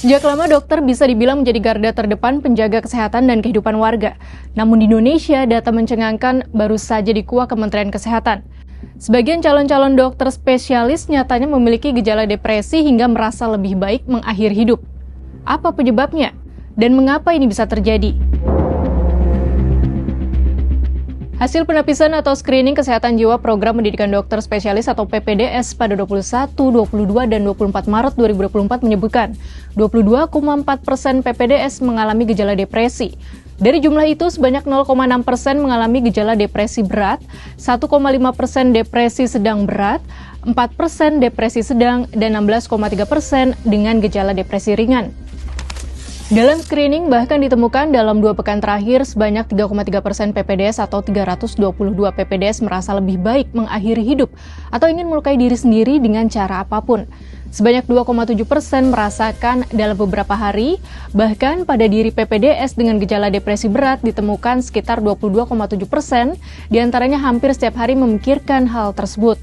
Sejak lama dokter bisa dibilang menjadi garda terdepan penjaga kesehatan dan kehidupan warga. Namun di Indonesia, data mencengangkan baru saja dikuak Kementerian Kesehatan. Sebagian calon-calon dokter spesialis nyatanya memiliki gejala depresi hingga merasa lebih baik mengakhiri hidup. Apa penyebabnya? Dan mengapa ini bisa terjadi? Hasil penapisan atau screening kesehatan jiwa program pendidikan dokter spesialis atau PPDS pada 21, 22, dan 24 Maret 2024 menyebutkan 22,4% PPDS mengalami gejala depresi. Dari jumlah itu, sebanyak 0,6% mengalami gejala depresi berat, 1,5% depresi sedang berat, 4% depresi sedang, dan 16,3% dengan gejala depresi ringan. Dalam screening bahkan ditemukan dalam 2 pekan terakhir sebanyak 3,3% PPDS atau 322 PPDS merasa lebih baik mengakhiri hidup atau ingin melukai diri sendiri dengan cara apapun. Sebanyak 2,7% merasakan dalam beberapa hari, bahkan pada diri PPDS dengan gejala depresi berat ditemukan sekitar 22,7%, diantaranya hampir setiap hari memikirkan hal tersebut.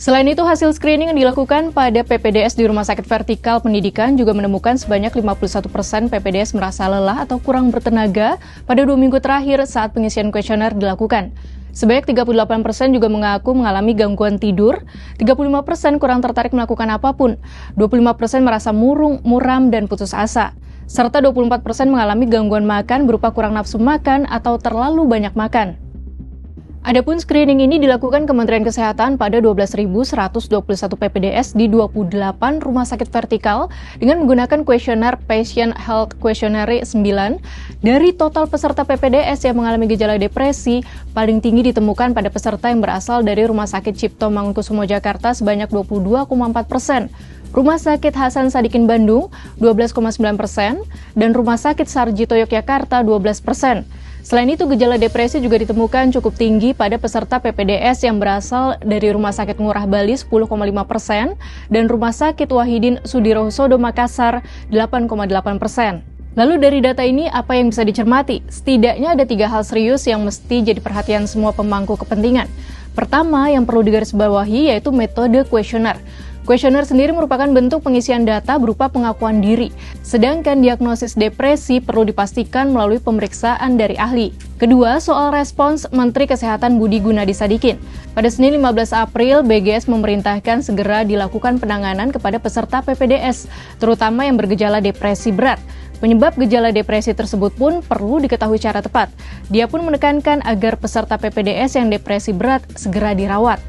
Selain itu, hasil screening yang dilakukan pada PPDS di Rumah Sakit Vertikal Pendidikan juga menemukan sebanyak 51% PPDS merasa lelah atau kurang bertenaga pada 2 minggu terakhir saat pengisian kuesioner dilakukan. Sebanyak 38% juga mengaku mengalami gangguan tidur, 35% kurang tertarik melakukan apapun, 25% merasa murung, muram, dan putus asa, serta 24% mengalami gangguan makan berupa kurang nafsu makan atau terlalu banyak makan. Adapun screening ini dilakukan Kementerian Kesehatan pada 12.121 PPDS di 28 rumah sakit vertikal dengan menggunakan kuesioner Patient Health Questionnaire 9. Dari total peserta PPDS yang mengalami gejala depresi, paling tinggi ditemukan pada peserta yang berasal dari Rumah Sakit Cipto Mangunkusumo Jakarta sebanyak 22,4%. Rumah Sakit Hasan Sadikin Bandung 12,9% dan Rumah Sakit Sarjito Yogyakarta 12%. Selain itu, gejala depresi juga ditemukan cukup tinggi pada peserta PPDS yang berasal dari Rumah Sakit Ngurah Bali 10,5% dan Rumah Sakit Wahidin Sudirohusodo Makassar 8,8%. Lalu dari data ini apa yang bisa dicermati? Setidaknya ada 3 hal serius yang mesti jadi perhatian semua pemangku kepentingan. Pertama, yang perlu digarisbawahi yaitu metode kuesioner. Kuesioner sendiri merupakan bentuk pengisian data berupa pengakuan diri, sedangkan diagnosis depresi perlu dipastikan melalui pemeriksaan dari ahli. Kedua, soal respons Menteri Kesehatan Budi Gunadi Sadikin. Pada Senin 15 April, BGS memerintahkan segera dilakukan penanganan kepada peserta PPDS, terutama yang bergejala depresi berat. Penyebab gejala depresi tersebut pun perlu diketahui secara tepat. Dia pun menekankan agar peserta PPDS yang depresi berat segera dirawat.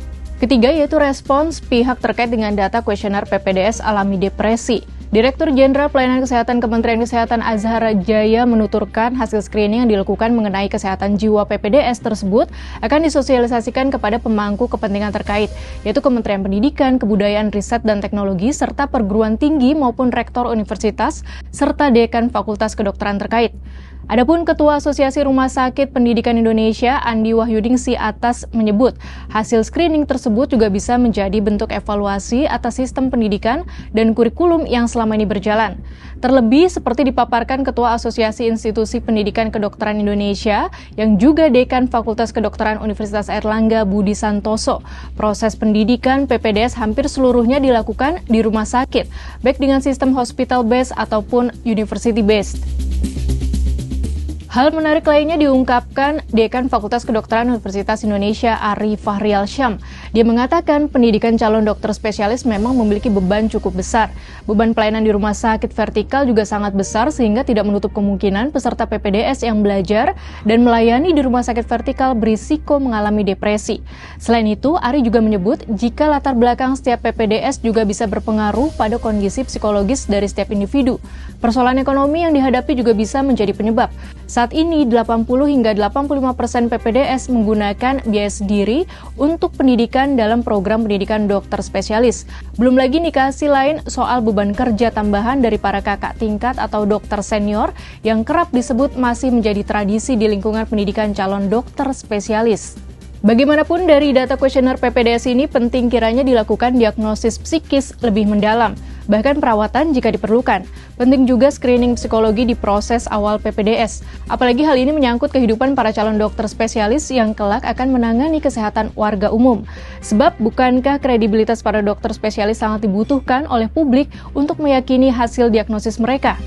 Ketiga, yaitu respons pihak terkait dengan data kuesioner PPDS alami depresi. Direktur Jenderal Pelayanan Kesehatan Kementerian Kesehatan Azhara Jaya menuturkan hasil screening yang dilakukan mengenai kesehatan jiwa PPDS tersebut akan disosialisasikan kepada pemangku kepentingan terkait, yaitu Kementerian Pendidikan, Kebudayaan, Riset, dan Teknologi, serta perguruan tinggi maupun rektor universitas, serta dekan fakultas kedokteran terkait. Adapun Ketua Asosiasi Rumah Sakit Pendidikan Indonesia, Andi Wahyuningsi Atas, menyebut hasil screening tersebut juga bisa menjadi bentuk evaluasi atas sistem pendidikan dan kurikulum yang selama ini berjalan. Terlebih seperti dipaparkan Ketua Asosiasi Institusi Pendidikan Kedokteran Indonesia yang juga Dekan Fakultas Kedokteran Universitas Airlangga Budi Santoso, proses pendidikan PPDS hampir seluruhnya dilakukan di rumah sakit, baik dengan sistem hospital based ataupun university based. Hal menarik lainnya diungkapkan Dekan Fakultas Kedokteran Universitas Indonesia Ari Fahrial Syam. Dia mengatakan pendidikan calon dokter spesialis memang memiliki beban cukup besar. Beban pelayanan di rumah sakit vertikal juga sangat besar sehingga tidak menutup kemungkinan peserta PPDS yang belajar dan melayani di rumah sakit vertikal berisiko mengalami depresi. Selain itu, Ari juga menyebut jika latar belakang setiap PPDS juga bisa berpengaruh pada kondisi psikologis dari setiap individu. Persoalan ekonomi yang dihadapi juga bisa menjadi penyebab. Saat ini 80 hingga 85% PPDS menggunakan biaya sendiri untuk pendidikan dalam program pendidikan dokter spesialis. Belum lagi indikasi lain soal beban kerja tambahan dari para kakak tingkat atau dokter senior yang kerap disebut masih menjadi tradisi di lingkungan pendidikan calon dokter spesialis. Bagaimanapun dari data kuesioner PPDS ini penting kiranya dilakukan diagnosis psikis lebih mendalam. bahkan perawatan jika diperlukan. Penting juga screening psikologi di proses awal PPDS. Apalagi hal ini menyangkut kehidupan para calon dokter spesialis yang kelak akan menangani kesehatan warga umum. Sebab bukankah kredibilitas para dokter spesialis sangat dibutuhkan oleh publik untuk meyakini hasil diagnosis mereka?